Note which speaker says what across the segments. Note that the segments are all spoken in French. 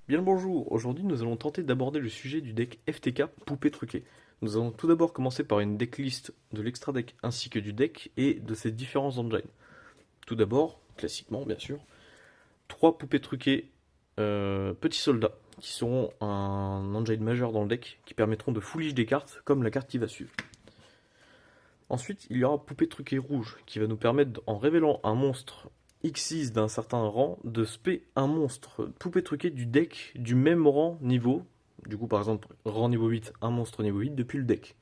Speaker 1: Bien le bonjour, aujourd'hui nous allons tenter d'aborder le sujet du deck FTK Poupée Truquée. Nous allons tout d'abord commencer par une decklist de l'extra deck ainsi que du deck et de ses différents engines. Tout d'abord, classiquement bien sûr, 3 poupées truquées petits soldats qui seront un engine majeur dans le deck qui permettront de foolish des cartes comme la carte qui va suivre. Ensuite, il y aura poupée truquée rouge qui va nous permettre, en révélant un monstre X6 d'un certain rang, de spé un monstre poupée truquée du deck du même rang niveau. Du coup, par exemple, rang niveau 8, un monstre niveau 8 depuis le deck.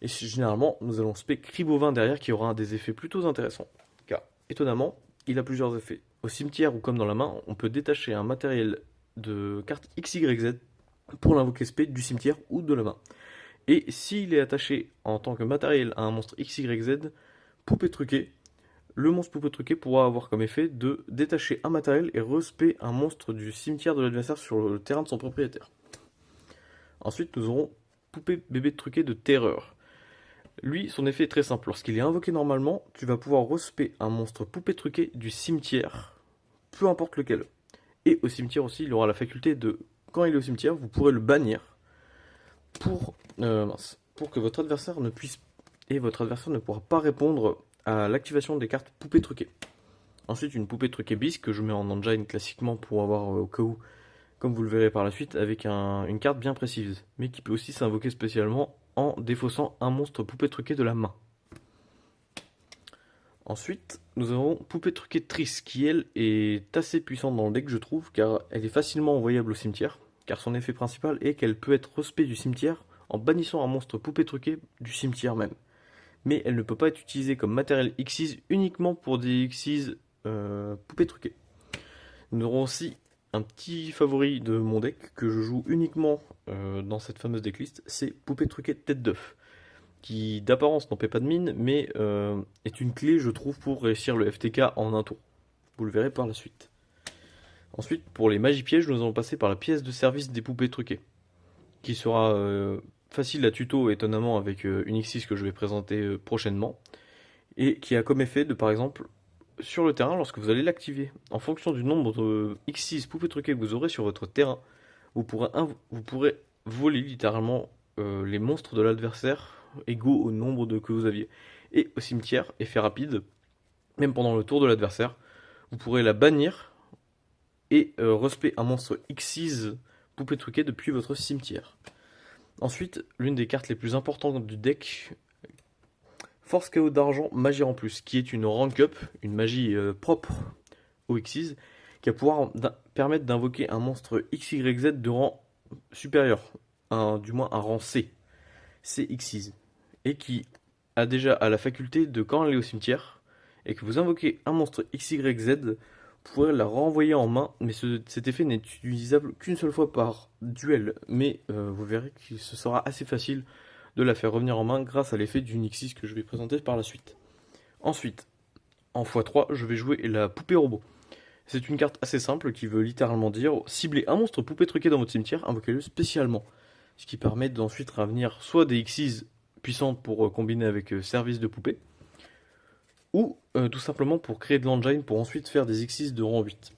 Speaker 1: Et généralement, nous allons spé Cribovin derrière qui aura des effets plutôt intéressants. Car, étonnamment, il a plusieurs effets. Au cimetière ou comme dans la main, on peut détacher un matériel de carte XYZ pour l'invoquer spé du cimetière ou de la main. Et s'il est attaché en tant que matériel à un monstre XYZ, poupée truquée, le monstre poupée truquée pourra avoir comme effet de détacher un matériel et respect un monstre du cimetière de l'adversaire sur le terrain de son propriétaire. Ensuite, nous aurons poupée bébé truquée de terreur. Lui, son effet est très simple. Lorsqu'il est invoqué normalement, tu vas pouvoir respect un monstre poupée truquée du cimetière, peu importe lequel. Et au cimetière aussi, il aura la faculté de, quand il est au cimetière, vous pourrez le bannir pour que votre adversaire ne puisse et votre adversaire ne pourra pas répondre à l'activation des cartes poupées truquées. Ensuite, une poupée truquée bis que je mets en engine classiquement pour avoir au cas où, comme vous le verrez par la suite, avec une carte bien précise, mais qui peut aussi s'invoquer spécialement en défaussant un monstre poupée truquée de la main. Ensuite, nous avons poupée truquée Triss, qui elle est assez puissante dans le deck, je trouve, car elle est facilement envoyable au cimetière, car son effet principal est qu'elle peut être respect du cimetière en bannissant un monstre poupée truquée du cimetière même. Mais elle ne peut pas être utilisée comme matériel Xyz uniquement pour des Xyz poupées truquées. Nous aurons aussi un petit favori de mon deck que je joue uniquement dans cette fameuse decklist, c'est poupée truquée tête d'œuf, qui d'apparence n'en paie pas de mine, mais est une clé, je trouve, pour réussir le FTK en un tour. Vous le verrez par la suite. Ensuite, pour les magies pièges, nous allons passer par la pièce de service des poupées truquées, qui sera facile à tuto étonnamment avec une X6 que je vais présenter prochainement, et qui a comme effet de, par exemple, sur le terrain, lorsque vous allez l'activer, en fonction du nombre de X6 poupées truquées que vous aurez sur votre terrain, vous pourrez voler littéralement les monstres de l'adversaire égaux au nombre de que vous aviez. Et au cimetière, effet rapide, même pendant le tour de l'adversaire, vous pourrez la bannir et respect un monstre X6 poupée truquée depuis votre cimetière. Ensuite, l'une des cartes les plus importantes du deck, Force KO d'argent, magie en plus, qui est une rank up, une magie propre au Xyz, qui va pouvoir permettre d'invoquer un monstre XYZ de rang supérieur, du moins un rang C, CXyz, et qui a déjà la faculté de, quand elle est au cimetière, et que vous invoquez un monstre XYZ, vous pourrez la renvoyer en main, mais cet effet n'est utilisable qu'une seule fois par duel, mais vous verrez que ce sera assez facile de la faire revenir en main grâce à l'effet du Nixis que je vais présenter par la suite. Ensuite, en x3, je vais jouer la poupée robot. C'est une carte assez simple qui veut littéralement dire cibler un monstre poupée truqué dans votre cimetière, invoquez-le spécialement. Ce qui permet d'ensuite revenir soit des Xyz puissantes pour combiner avec service de poupée, ou tout simplement pour créer de l'engine pour ensuite faire des Xyz de rang 8.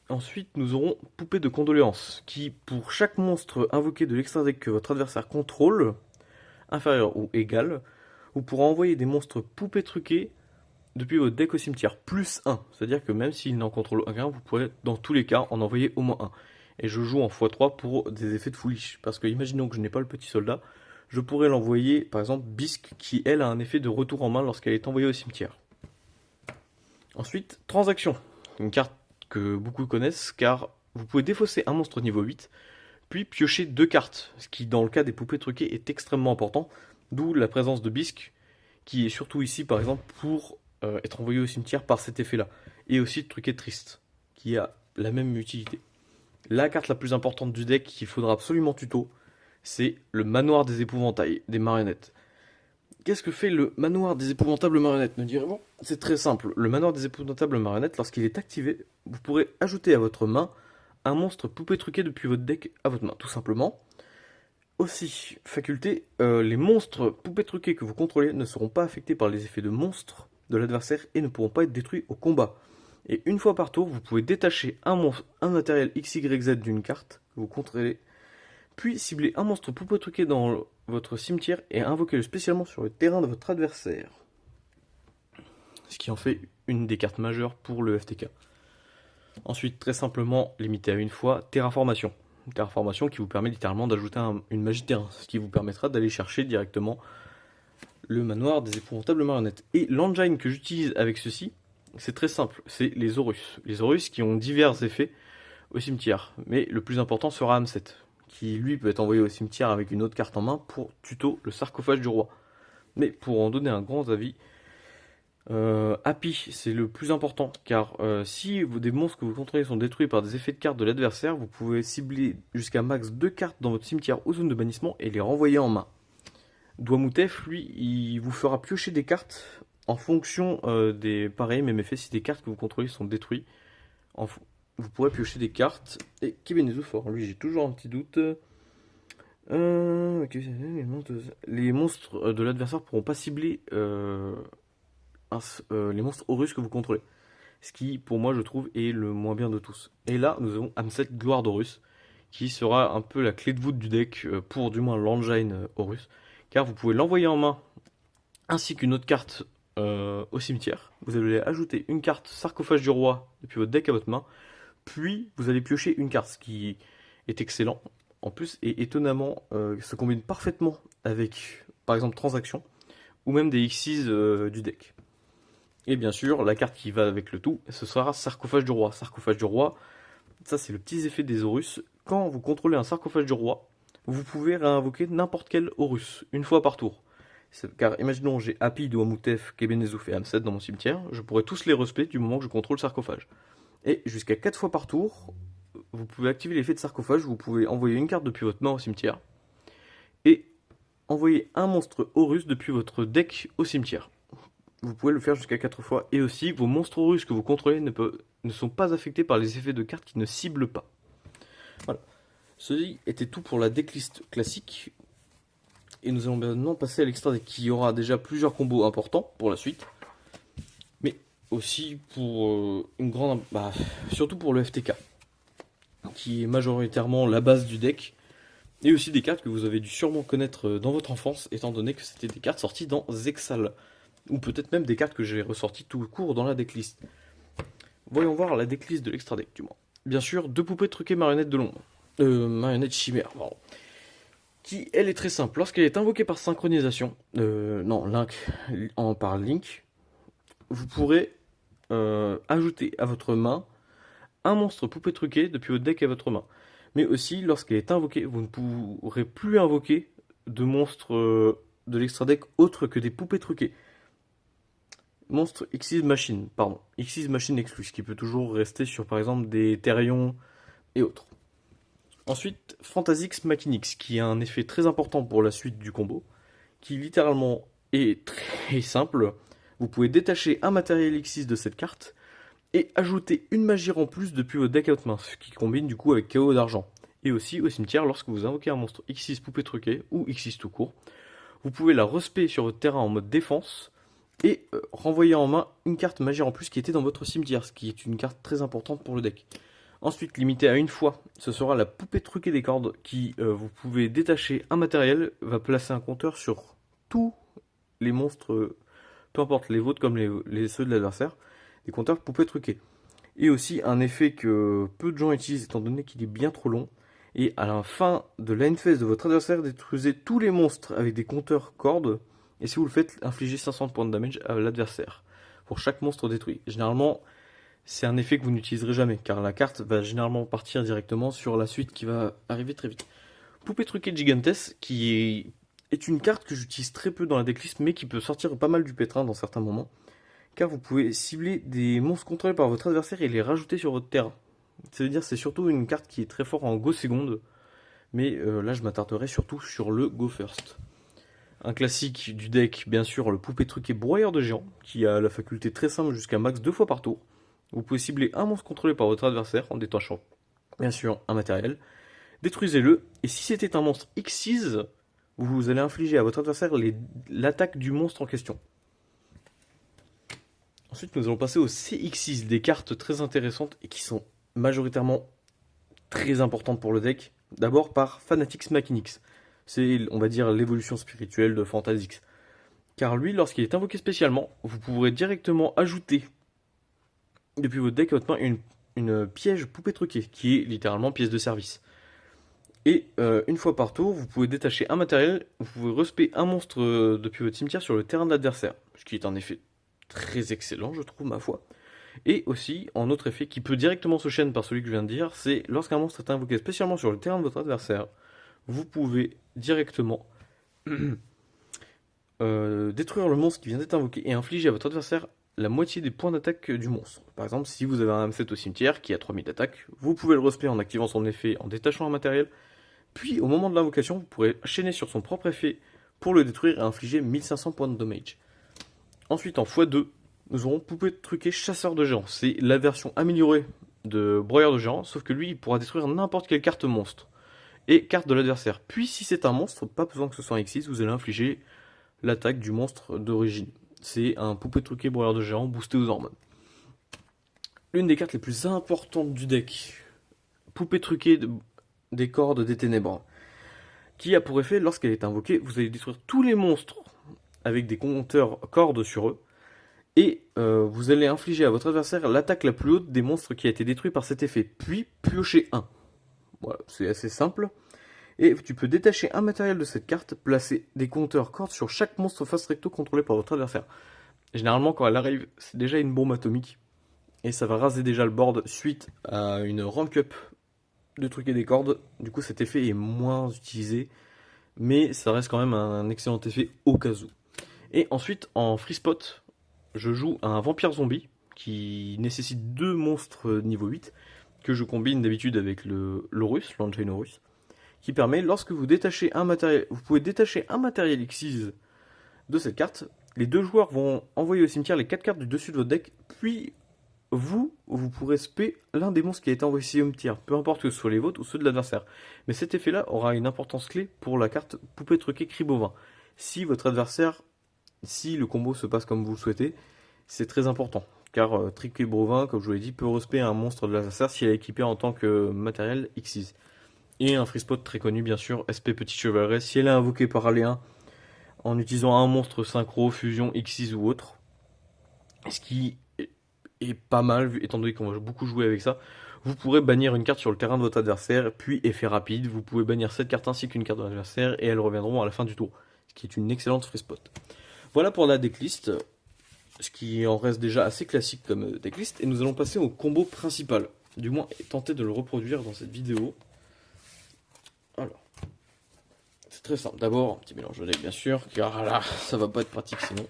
Speaker 1: Ensuite, nous aurons Poupée de Condoléances, qui, pour chaque monstre invoqué de l'extra deck que votre adversaire contrôle, inférieur ou égal, vous pourrez envoyer des monstres poupées truqués depuis votre deck au cimetière, plus 1. C'est-à-dire que même s'il n'en contrôle aucun, vous pourrez dans tous les cas en envoyer au moins 1. Et je joue en x3 pour des effets de foolish. Parce que imaginons que je n'ai pas le petit soldat, je pourrais l'envoyer, par exemple, Bisque, qui elle a un effet de retour en main lorsqu'elle est envoyée au cimetière. Ensuite, Transaction. Une carte que beaucoup connaissent car vous pouvez défausser un monstre niveau 8, puis piocher 2 cartes, ce qui dans le cas des poupées truquées est extrêmement important, d'où la présence de Bisque, qui est surtout ici par exemple pour être envoyé au cimetière par cet effet-là, et aussi de truquer Triste, qui a la même utilité. La carte la plus importante du deck qu'il faudra absolument tuto, c'est le manoir des épouvantails, des marionnettes. Qu'est-ce que fait le manoir des épouvantables marionnettes, me direz-vous? C'est très simple. Le manoir des épouvantables marionnettes, lorsqu'il est activé, vous pourrez ajouter à votre main un monstre poupée truqué depuis votre deck à votre main, tout simplement. Aussi, faculté, les monstres poupées truqués que vous contrôlez ne seront pas affectés par les effets de monstres de l'adversaire et ne pourront pas être détruits au combat. Et une fois par tour, vous pouvez détacher un matériel XYZ d'une carte que vous contrôlez, puis cibler un monstre poupée truqué dans votre cimetière et invoquer-le spécialement sur le terrain de votre adversaire. Ce qui en fait une des cartes majeures pour le FTK. Ensuite, très simplement, limité à une fois, Terraformation. Terraformation qui vous permet littéralement d'ajouter une magie de terrain, ce qui vous permettra d'aller chercher directement le manoir des épouvantables marionnettes. Et l'engine que j'utilise avec ceci, c'est très simple, c'est les Horus. Les Horus qui ont divers effets au cimetière. Mais le plus important sera Hamset, qui lui peut être envoyé au cimetière avec une autre carte en main pour tuto le sarcophage du roi. Mais pour en donner un grand avis, Happy, c'est le plus important, car si des monstres que vous contrôlez sont détruits par des effets de cartes de l'adversaire, vous pouvez cibler jusqu'à max 2 cartes dans votre cimetière ou zone de bannissement et les renvoyer en main. Douamoutef, lui, il vous fera piocher des cartes en fonction des pareils mêmes effets. Si des cartes que vous contrôlez sont détruites, vous pourrez piocher des cartes. Et Kebenezofor, lui, j'ai toujours un petit doute. Les monstres de l'adversaire pourront pas cibler les monstres Horus que vous contrôlez. Ce qui, pour moi, je trouve, est le moins bien de tous. Et là, nous avons Hamset Gloire d'Horus, qui sera un peu la clé de voûte du deck pour du moins l'engine Horus. Car vous pouvez l'envoyer en main, ainsi qu'une autre carte au cimetière. Vous allez ajouter une carte Sarcophage du Roi depuis votre deck à votre main. Puis, vous allez piocher une carte, ce qui est excellent. En plus, et étonnamment, se combine parfaitement avec, par exemple, Transaction, ou même des Xyz du deck. Et bien sûr, la carte qui va avec le tout, ce sera Sarcophage du Roi. Sarcophage du Roi, ça c'est le petit effet des Horus. Quand vous contrôlez un Sarcophage du Roi, vous pouvez réinvoquer n'importe quel Horus, une fois par tour. Car imaginons j'ai Happy, Douamoutef, Kebenezouf et Hamset dans mon cimetière, je pourrais tous les respect du moment que je contrôle le sarcophage. Et jusqu'à 4 fois par tour, vous pouvez activer l'effet de sarcophage, vous pouvez envoyer une carte depuis votre main au cimetière, et envoyer un monstre Horus depuis votre deck au cimetière. Vous pouvez le faire jusqu'à 4 fois, et aussi vos monstres Horus que vous contrôlez ne sont pas affectés par les effets de cartes qui ne ciblent pas. Voilà. Ceci était tout pour la decklist classique. Et nous allons maintenant passer à l'extra deck qui aura déjà plusieurs combos importants pour la suite. Mais aussi pour une grande. Surtout pour le FTK. Qui est majoritairement la base du deck. Et aussi des cartes que vous avez dû sûrement connaître dans votre enfance, étant donné que c'était des cartes sorties dans Zexal. Ou peut-être même des cartes que j'ai ressorties tout court dans la decklist. Voyons voir la decklist de l'extra deck du moins. Bien sûr, 2 poupées truquées marionnettes de l'ombre. Marionnette chimère, pardon. Qui, elle, est très simple. Lorsqu'elle est invoquée par synchronisation, par Link, vous pourrez ajouter à votre main un monstre poupée truquée depuis votre deck à votre main. Mais aussi, lorsqu'elle est invoquée, vous ne pourrez plus invoquer de monstres de l'extra deck autres que des poupées truquées. Monstre Xyz Machine, pardon. Xyz Machine exclus, qui peut toujours rester sur par exemple des Therion et autres. Ensuite, Fantasix Machinix, qui a un effet très important pour la suite du combo, qui littéralement est très simple. Vous pouvez détacher un matériel Xyz de cette carte et ajouter une magie en plus depuis votre deck à votre main, ce qui combine du coup avec KO d'argent. Et aussi au cimetière, lorsque vous invoquez un monstre Xyz poupée truquée ou Xyz tout court, vous pouvez la respect sur votre terrain en mode défense et renvoyer en main une carte magie en plus qui était dans votre cimetière, ce qui est une carte très importante pour le deck. Ensuite, limité à une fois, ce sera la poupée truquée des cordes qui, vous pouvez détacher un matériel, va placer un compteur sur tous les monstres, peu importe les vôtres comme ceux de l'adversaire, des compteurs poupées truquées. Et aussi un effet que peu de gens utilisent étant donné qu'il est bien trop long. Et à la fin de l'end phase de votre adversaire, détruisez tous les monstres avec des compteurs cordes. Et si vous le faites, infligez 500 points de damage à l'adversaire pour chaque monstre détruit. Généralement, c'est un effet que vous n'utiliserez jamais, car la carte va généralement partir directement sur la suite qui va arriver très vite. Poupée truquée Gigantes, qui est une carte que j'utilise très peu dans la decklist, mais qui peut sortir pas mal du pétrin dans certains moments, car vous pouvez cibler des monstres contrôlés par votre adversaire et les rajouter sur votre terrain. C'est-à-dire c'est surtout une carte qui est très forte en Go Second, mais là je m'attarderai surtout sur le Go First. Un classique du deck, bien sûr, le poupée truquée broyeur de géant, qui a la faculté très simple jusqu'à max 2 fois par tour. Vous pouvez cibler un monstre contrôlé par votre adversaire en détachant, bien sûr, un matériel. Détruisez-le, et si c'était un monstre Xyz, vous allez infliger à votre adversaire l'attaque du monstre en question. Ensuite, nous allons passer au CX6, des cartes très intéressantes et qui sont majoritairement très importantes pour le deck. D'abord par Fanatics Machinix. C'est, on va dire, l'évolution spirituelle de Fantasix. Car lui, lorsqu'il est invoqué spécialement, vous pourrez directement ajouter depuis votre deck à votre main une piège poupée truquée, qui est littéralement pièce de service. Et une fois par tour, vous pouvez détacher un matériel, vous pouvez respect un monstre depuis votre cimetière sur le terrain de l'adversaire, ce qui est un effet très excellent, je trouve, ma foi. Et aussi, en autre effet qui peut directement se chaîner par celui que je viens de dire, c'est lorsqu'un monstre est invoqué spécialement sur le terrain de votre adversaire, vous pouvez directement détruire le monstre qui vient d'être invoqué et infliger à votre adversaire la moitié des points d'attaque du monstre. Par exemple, si vous avez un M7 au cimetière qui a 3000 d'attaque, vous pouvez le respect en activant son effet en détachant un matériel, puis au moment de l'invocation, vous pourrez chaîner sur son propre effet pour le détruire et infliger 1500 points de damage. Ensuite, en x2, nous aurons Poupée truquée Chasseur de géants. C'est la version améliorée de Broyeur de géants, sauf que lui, il pourra détruire n'importe quelle carte monstre et carte de l'adversaire. Puis, si c'est un monstre, pas besoin que ce soit un X6, vous allez infliger l'attaque du monstre d'origine. C'est un Poupée truquée Broyeur de géants boosté aux hormones. L'une des cartes les plus importantes du deck, Poupée truquée des cordes des ténèbres, qui a pour effet, lorsqu'elle est invoquée, vous allez détruire tous les monstres avec des compteurs cordes sur eux, et vous allez infliger à votre adversaire l'attaque la plus haute des monstres qui a été détruit par cet effet, puis piocher un. Voilà, c'est assez simple. Et tu peux détacher un matériel de cette carte, placer des compteurs cordes sur chaque monstre face recto contrôlé par votre adversaire. Généralement, quand elle arrive, c'est déjà une bombe atomique, et ça va raser déjà le board suite à une rank up de truquer des cordes. Du coup, cet effet est moins utilisé, mais ça reste quand même un excellent effet au cas où. Et ensuite, en free spot, je joue un vampire zombie qui nécessite deux monstres niveau 8 que je combine d'habitude avec l'Horus, l'Engine Horus, qui permet, lorsque vous détachez un matériel, vous pouvez détacher un matériel X6 de cette carte. Les deux joueurs vont envoyer au cimetière les 4 cartes du dessus de votre deck, puis vous pourrez spé l'un des monstres qui a été envoyé au cimetière, peu importe que ce soit les vôtres ou ceux de l'adversaire. Mais cet effet-là aura une importance clé pour la carte Poupée truquée Cri bovin. Si votre adversaire, si le combo se passe comme vous le souhaitez, c'est très important. Car Truqué bovin, comme je vous l'ai dit, peut respect un monstre de l'adversaire s'il est équipé en tant que matériel X6. Et un free spot très connu, bien sûr, SP Petit Chevalet, si elle est invoquée par Aléen en utilisant un monstre synchro, fusion, X6 ou autre. Ce qui est pas mal, étant donné qu'on va beaucoup jouer avec ça. Vous pourrez bannir une carte sur le terrain de votre adversaire, puis effet rapide, vous pouvez bannir cette carte ainsi qu'une carte de l'adversaire, et elles reviendront à la fin du tour. Ce qui est une excellente free spot. Voilà pour la decklist, ce qui en reste déjà assez classique comme decklist, et nous allons passer au combo principal. Du moins, tenter de le reproduire dans cette vidéo. Alors, c'est très simple. D'abord, un petit mélange de deck, bien sûr, car là, ça va pas être pratique sinon.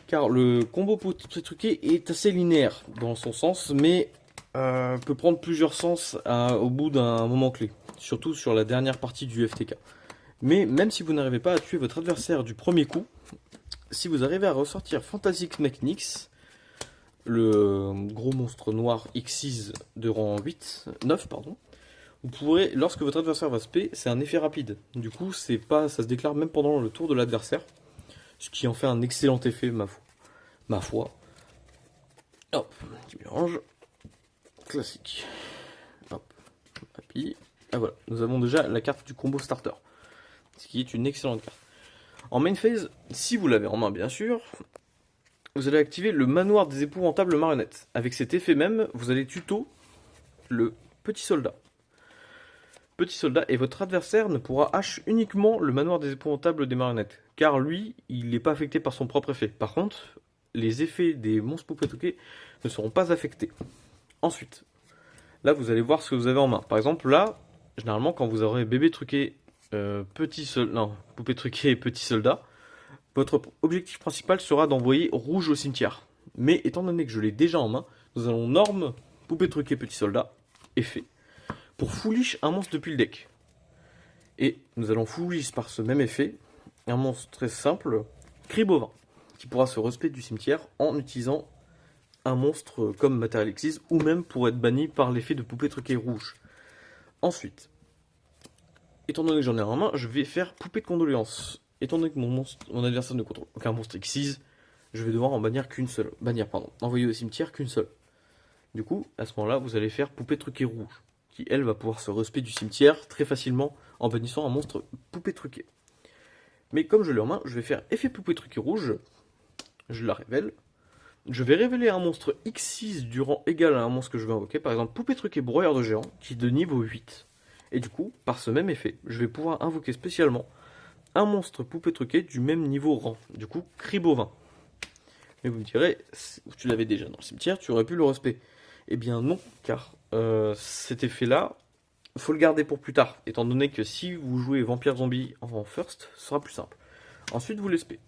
Speaker 1: Car le combo truqué est assez linéaire dans son sens, mais peut prendre plusieurs sens au bout d'un moment clé, surtout sur la dernière partie du FTK. Mais même si vous n'arrivez pas à tuer votre adversaire du premier coup, si vous arrivez à ressortir Fantastic Mechnix, le gros monstre noir X6 de rang 9, pardon, vous pourrez, lorsque votre adversaire va spé, c'est un effet rapide. Du coup, ça se déclare même pendant le tour de l'adversaire, ce qui en fait un excellent effet, ma foi. Hop, petit mélange. Classique. Hop, happy. Ah voilà, nous avons déjà la carte du combo starter, ce qui est une excellente carte. En main phase, si vous l'avez en main bien sûr, vous allez activer le manoir des épouvantables marionnettes. Avec cet effet même, vous allez tuto le petit soldat. Petit soldat, et votre adversaire ne pourra H uniquement le manoir des épouvantables des marionnettes, car lui, il n'est pas affecté par son propre effet. Par contre, les effets des monstres poupées truquées ne seront pas affectés. Ensuite, là vous allez voir ce que vous avez en main. Par exemple, là, généralement, quand vous aurez bébé truqué, poupée truquée et petit soldat, votre objectif principal sera d'envoyer rouge au cimetière. Mais étant donné que je l'ai déjà en main, nous allons norme poupée truquée petit soldat, effet, pour foolish un monstre depuis le deck. Et nous allons foolish par ce même effet un monstre très simple, Cri bovin, qui pourra se respect du cimetière en utilisant un monstre comme matériel X6 ou même pour être banni par l'effet de poupée truquée rouge. Ensuite, étant donné que j'en ai en main, je vais faire poupée de condoléances. Étant donné que mon adversaire ne contrôle aucun monstre X6, je vais devoir en bannir qu'une seule. Bannir, pardon. Envoyer au cimetière qu'une seule. Du coup, à ce moment-là, vous allez faire poupée truquée rouge, qui elle va pouvoir se respect du cimetière très facilement en bannissant un monstre poupée truquée. Mais comme je l'ai en main, je vais faire effet poupée truquée rouge, je la révèle. Je vais révéler un monstre X6 du rang égal à un monstre que je vais invoquer, par exemple poupée truquée broyeur de géant, qui est de niveau 8. Et du coup, par ce même effet, je vais pouvoir invoquer spécialement un monstre poupée truquée du même niveau rang, du coup cri bovin. Mais vous me direz, tu l'avais déjà dans le cimetière, tu aurais pu le respect. Eh bien non, car cet effet-là, faut le garder pour plus tard, étant donné que si vous jouez vampire zombie en first, ce sera plus simple. Ensuite, vous l'espez.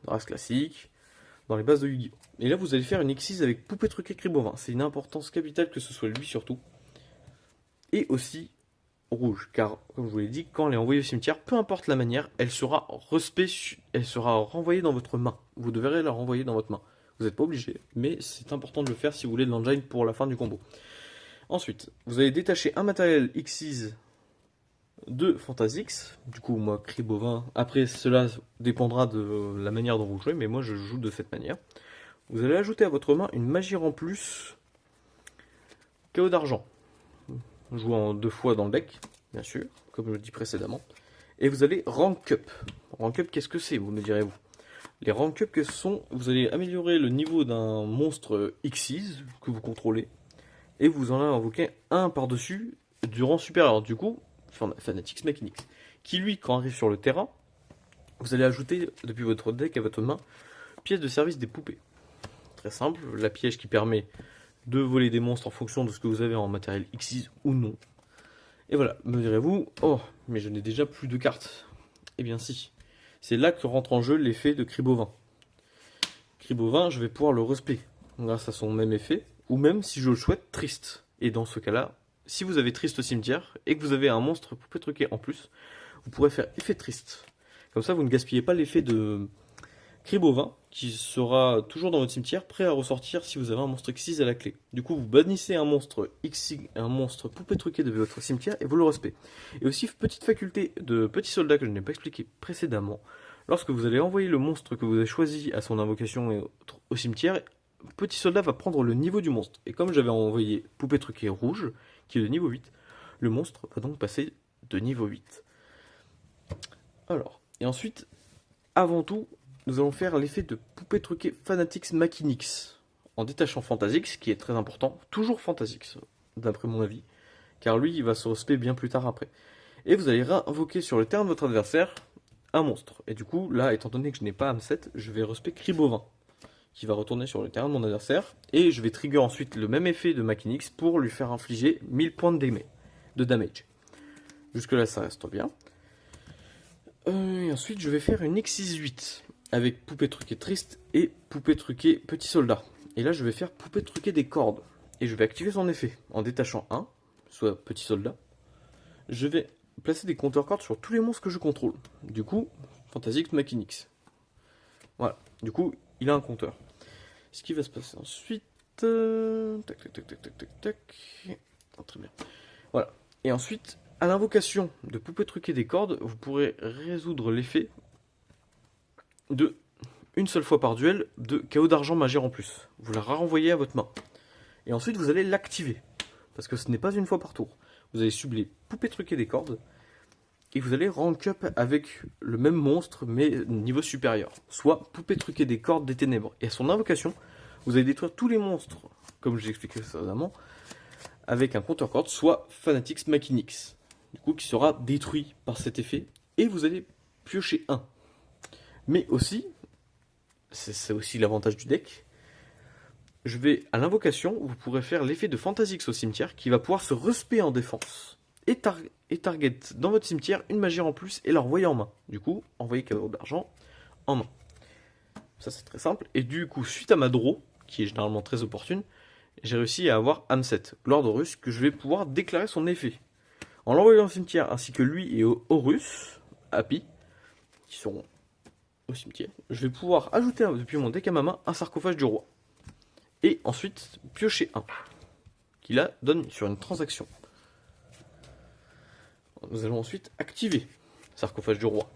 Speaker 1: Race classique, dans les bases de Yu-Gi-Oh! Et là, vous allez faire une X6 avec poupée truquée cri bovin. C'est une importance capitale que ce soit lui surtout. Et aussi rouge, car comme je vous l'ai dit, quand elle est envoyée au cimetière, peu importe la manière, elle sera elle sera renvoyée dans votre main. Vous devrez la renvoyer dans votre main. Vous n'êtes pas obligé, mais c'est important de le faire si vous voulez de l'engine pour la fin du combo. Ensuite, vous allez détacher un matériel X6 de Fantasix. Du coup, moi, cri bovin. Après, cela dépendra de la manière dont vous jouez, mais moi, je joue de cette manière. Vous allez ajouter à votre main une magie en plus, chaos d'argent. Jouant 2 fois dans le deck, bien sûr, comme je l'ai dit précédemment. Et vous allez rank up. Rank up, qu'est-ce que c'est, vous me direz-vous? Les rank up, que ce sont, vous allez améliorer le niveau d'un monstre Xyz que vous contrôlez, et vous en invoquez un par-dessus du rang supérieur. Du coup, Fanatics Mechanix, qui lui, quand arrive sur le terrain, vous allez ajouter depuis votre deck à votre main pièce de service des poupées. Très simple, la piège qui permet de voler des monstres en fonction de ce que vous avez en matériel X6 ou non. Et voilà, me direz-vous, oh, mais je n'ai déjà plus de cartes. Eh bien si, c'est là que rentre en jeu l'effet de cri bovin. Cri bovin, je vais pouvoir le respect grâce à son même effet, ou même si je le souhaite, triste. Et dans ce cas-là, si vous avez triste au cimetière et que vous avez un monstre poupée truqué en plus, vous pourrez faire effet triste. Comme ça, vous ne gaspillez pas l'effet de cri bovin, qui sera toujours dans votre cimetière, prêt à ressortir si vous avez un monstre X6 à la clé. Du coup, vous bannissez un monstre un monstre poupée truqué de votre cimetière et vous le respect. Et aussi, petite faculté de petit soldat que je n'ai pas expliqué précédemment. Lorsque vous allez envoyer le monstre que vous avez choisi à son invocation et au cimetière, petit soldat va prendre le niveau du monstre. Et comme j'avais envoyé poupée truquée rouge, qui est de niveau 8, le monstre va donc passer de niveau 8. Alors, et ensuite, avant tout, nous allons faire l'effet de poupée truquée Fanatics Machinix en détachant Fantasix, qui est très important, toujours Fantasix, d'après mon avis, car lui, il va se respect bien plus tard après. Et vous allez réinvoquer sur le terrain de votre adversaire un monstre. Et du coup, là, étant donné que je n'ai pas âme 7, je vais respect Cri Bovin, qui va retourner sur le terrain de mon adversaire, et je vais trigger ensuite le même effet de Machinix pour lui faire infliger 1000 points de damage. Jusque là, ça reste bien. Et ensuite, je vais faire une X68 avec poupée truquée triste et poupée truquée petit soldat. Et là, je vais faire poupée truquée des cordes. Et je vais activer son effet en détachant un, soit petit soldat. Je vais placer des compteurs cordes sur tous les monstres que je contrôle. Du coup, Fantasix Machinix. Voilà. Du coup, il a un compteur. Ce qui va se passer ensuite. Tac, tac, tac, tac, tac, tac, tac. Oh, très bien. Voilà. Et ensuite, à l'invocation de poupée truquée des cordes, vous pourrez résoudre l'effet de une seule fois par duel de chaos d'argent majeur en plus. Vous la renvoyez à votre main. Et ensuite, vous allez l'activer. Parce que ce n'est pas une fois par tour. Vous allez subler poupée truquée des cordes. Et vous allez rank up avec le même monstre, mais niveau supérieur. Soit poupée truquée des cordes des ténèbres. Et à son invocation, vous allez détruire tous les monstres, comme je l'ai expliqué précédemment, avec un compteur corde, soit Fanatics Machinix. Du coup, qui sera détruit par cet effet. Et vous allez piocher un. Mais aussi, c'est aussi l'avantage du deck, je vais à l'invocation, vous pourrez faire l'effet de Fantasix au cimetière qui va pouvoir se respect en défense et target dans votre cimetière une magie en plus et la renvoyer en main. Du coup, envoyer cadeau d'argent en main. Ça c'est très simple. Et du coup, suite à ma draw, qui est généralement très opportune, j'ai réussi à avoir Hamset, Lord Horus, que je vais pouvoir déclarer son effet. En l'envoyant au cimetière ainsi que lui et Horus, Happy, qui seront au cimetière, je vais pouvoir ajouter depuis mon deck à ma main un sarcophage du roi. Et ensuite piocher un, qui là donne sur une transaction. Nous allons ensuite activer sarcophage du roi,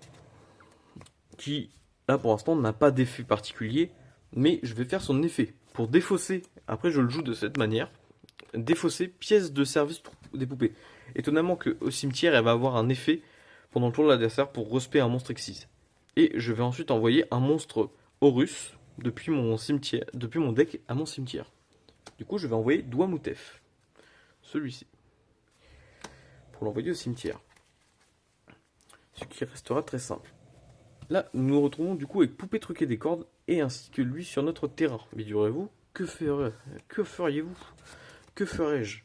Speaker 1: qui là pour l'instant n'a pas d'effet particulier, mais je vais faire son effet. Pour défausser, après je le joue de cette manière, défausser pièce de service des poupées. Étonnamment qu'au cimetière, elle va avoir un effet pendant le tour de l'adversaire pour respect un monstre X6. Et je vais ensuite envoyer un monstre Horus depuis mon cimetière, depuis mon deck à mon cimetière. Du coup, je vais envoyer Douamoutef, celui-ci, pour l'envoyer au cimetière. Ce qui restera très simple. Là, nous nous retrouvons du coup avec Poupée Truquée des Cordes et ainsi que lui sur notre terrain. Mais direz-vous, que feriez-vous? Que ferais-je?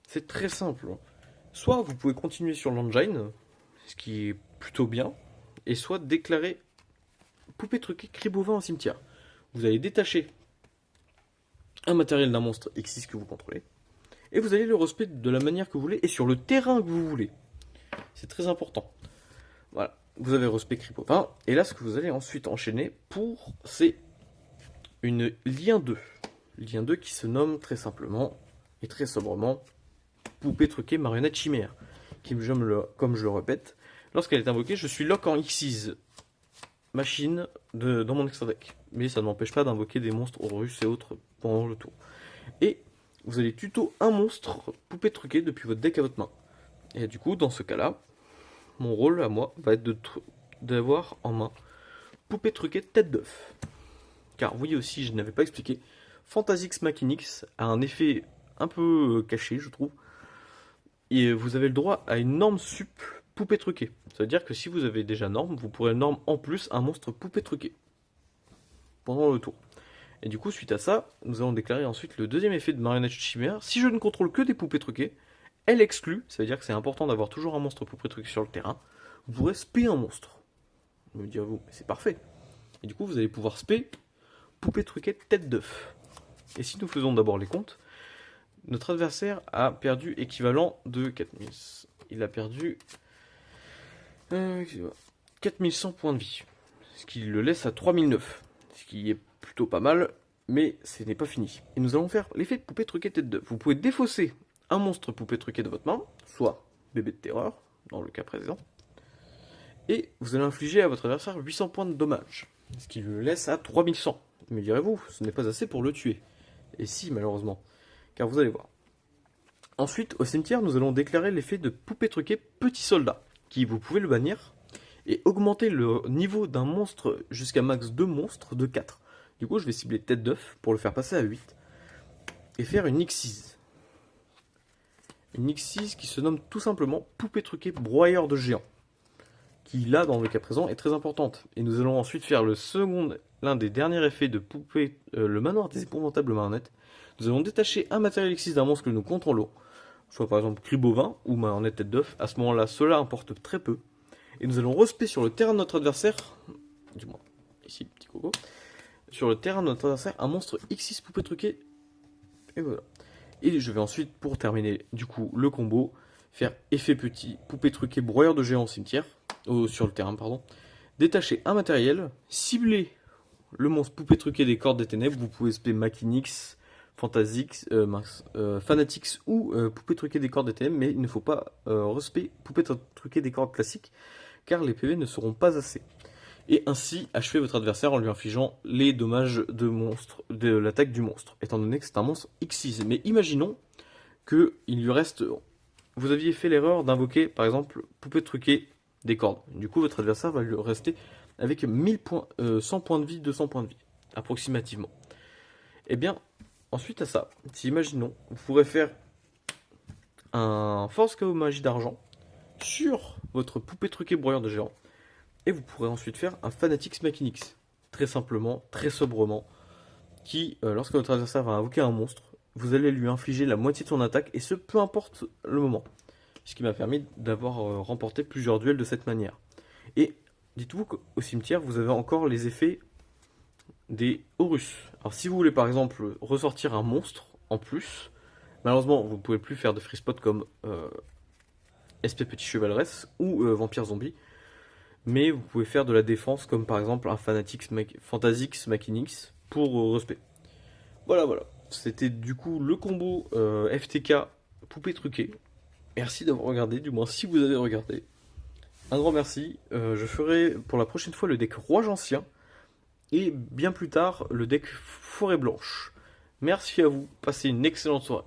Speaker 1: C'est très simple. Soit vous pouvez continuer sur l'engine, ce qui est plutôt bien, et soit déclarer Poupée Truquée Cri Bovin au cimetière. Vous allez détacher un matériel d'un monstre X6 que vous contrôlez, et vous allez le respect de la manière que vous voulez et sur le terrain que vous voulez. C'est très important. Voilà, vous avez respect Cri Bovin, et là ce que vous allez ensuite enchaîner pour, c'est une lien 2. Lien 2 qui se nomme très simplement et très sobrement Poupée Truquée Marionnette Chimère, qui, comme je le répète, lorsqu'elle est invoquée, je suis lock en X6 machine dans mon extra deck. Mais ça ne m'empêche pas d'invoquer des monstres Horus et autres pendant le tour. Et vous allez tuto un monstre Poupée Truquée depuis votre deck à votre main. Et du coup, dans ce cas-là, mon rôle à moi va être d'avoir en main Poupée Truquée Tête d'œuf. Car oui aussi, je n'avais pas expliqué, Fantasix Machinix a un effet un peu caché, je trouve. Et vous avez le droit à une norme sup poupée truquée. Ça veut dire que si vous avez déjà norme, vous pourrez norme en plus un monstre poupée truquée pendant le tour. Et du coup, suite à ça, nous allons déclarer ensuite le deuxième effet de marionnette chimère. Si je ne contrôle que des poupées truquées, elle exclut, ça veut dire que c'est important d'avoir toujours un monstre poupée truquée sur le terrain. Vous pourrez spé un monstre. Me direz-vous, mais c'est parfait. Et du coup, vous allez pouvoir spé poupée truquée tête d'œuf. Et si nous faisons d'abord les comptes, notre adversaire a perdu équivalent de 4000. Il a perdu 4100 points de vie. Ce qui le laisse à 3009. Ce qui est plutôt pas mal, mais ce n'est pas fini. Et nous allons faire l'effet de poupée truquée tête d'œuf. Vous pouvez défausser un monstre poupée truquée de votre main, soit bébé de terreur, dans le cas présent. Et vous allez infliger à votre adversaire 800 points de dommage. Ce qui le laisse à 3100. Mais direz-vous, ce n'est pas assez pour le tuer. Et si, malheureusement. Car vous allez voir. Ensuite, au cimetière, nous allons déclarer l'effet de poupée truquée petit soldat, qui vous pouvez le bannir, et augmenter le niveau d'un monstre jusqu'à max 2 monstres de 4. Du coup, je vais cibler tête d'œuf pour le faire passer à 8, et faire une X6. Une X6 qui se nomme tout simplement poupée truquée broyeur de géants, qui là, dans le cas présent, est très importante. Et nous allons ensuite faire l'un des derniers effets de poupée, le manoir des épouvantables marionnettes. Nous allons détacher un matériel X6 d'un monstre que nous contrôlons, soit par exemple Cri Bovin ou marionnette tête d'œuf. À ce moment-là, cela importe très peu. Et nous allons respect sur le terrain de notre adversaire, du moins, ici, petit coco, sur le terrain de notre adversaire, un monstre X6 poupée truquée. Et voilà. Et je vais ensuite, pour terminer du coup le combo, faire effet petit, poupée truquée broyeur de géants au cimetière, sur le terrain, pardon. Détacher un matériel, cibler le monstre poupée truquée des cordes des ténèbres. Vous pouvez spé Machinix, Fantasix, Fanatix ou poupée truquée des cordes des ténèbres, mais il ne faut pas respect poupée truquée des cordes classiques, car les PV ne seront pas assez. Et ainsi achever votre adversaire en lui infligeant les dommages de l'attaque du monstre, étant donné que c'est un monstre X6. Mais imaginons qu'il lui reste... Vous aviez fait l'erreur d'invoquer, par exemple, poupée truquée des cordes. Du coup, votre adversaire va lui rester avec 1000 points, 100 points de vie, 200 points de vie, approximativement. Et bien, ensuite à ça, si imaginons, vous pourrez faire un force chaos magie d'argent sur votre poupée truquée broyeur de géant. Et vous pourrez ensuite faire un Fanatix Machinix. Très simplement, très sobrement, qui, lorsque votre adversaire va invoquer un monstre, vous allez lui infliger la moitié de son attaque, et ce, peu importe le moment. Ce qui m'a permis d'avoir remporté plusieurs duels de cette manière. Et dites-vous qu'au cimetière, vous avez encore les effets des Horus. Alors si vous voulez par exemple ressortir un monstre en plus, malheureusement vous ne pouvez plus faire de free spot comme SP Petit Chevaleresse ou Vampire Zombie, mais vous pouvez faire de la défense comme par exemple un Fantasix Machinix pour respect. Voilà, c'était du coup le combo FTK poupée truquée. Merci d'avoir regardé, du moins si vous avez regardé. Un grand merci. Je ferai pour la prochaine fois le deck Roi Ancien. et bien plus tard le deck Forêt Blanche. Merci à vous, passez une excellente soirée.